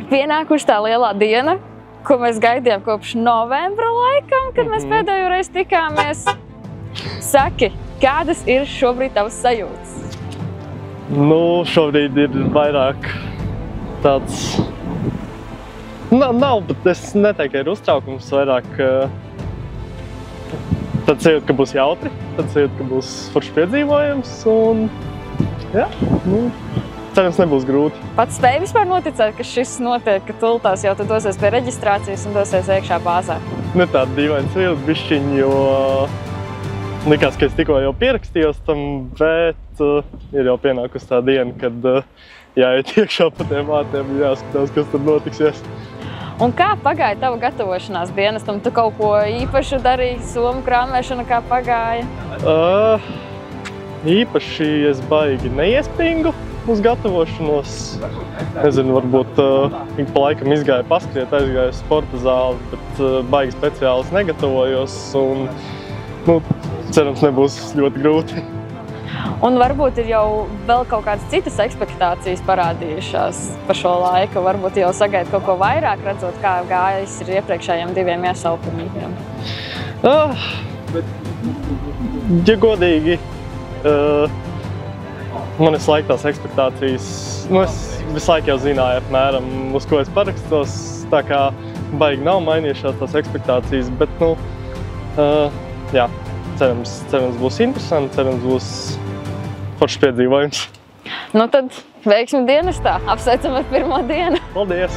Ir pienākuši tā lielā diena, ko mēs gaidījām kopš novembra laikam, kad mēs pēdējo reizi tikāmies. Saki, kādas ir šobrīd tavas sajūtas? Nu, šobrīd ir vairāk tāds... Nav, bet es neteiktu, ka ir uztraukums, vairāk tad sajūta, ka būs jautri, tad sajūta, ka būs foršs piedzīvojums un jā, nu, cerams nebūs grūti. Pats spēj vispār noticēt, ka šis notiek, ka tultās jau tu dosies pie reģistrācijas un dosies iekšā bāzā? Ne tāda dīvaina sajūta bišķiņ, jo likās, ka es tikko jau pierakstījos tam, bet ir jau pienākusi tā diena, kad jāiet iekšā pa tiem vārtiem un jāskatās, kas tad notiksies. Un kā pagāja tava gatavošanās dienestam? Tu kaut ko īpašu darīji, somu krāmēšana kā pagāja? Īpaši es baigi neiespringu uz gatavošanos. Nezinu, varbūt ik pa laikam izgāju paskriet, aizgāju uz sporta zāli, bet baigi speciāli negatavojos un, nu, cerams, nebūs ļoti grūti. Un varbūt ir jau vēl kaut kādas citas ekspektācijas parādījušās par šo laiku. Varbūt jau sagaida kaut ko vairāk, redzot, kā gājis ir iepriekšējiem 2 iesaukumiem. Ja godīgi, man visu laiku tās ekspektācijas, nu es visu laiku jau zināju apmēram, uz ko es parakstos, tā kā baigi nav mainījušās tās ekspektācijas, bet, nu, jā, cerams būs interesanti, cerams būs foršs piedzīvojums. Nu tad veiksmi dienestā, apsveicam ar pirmo dienu! Paldies!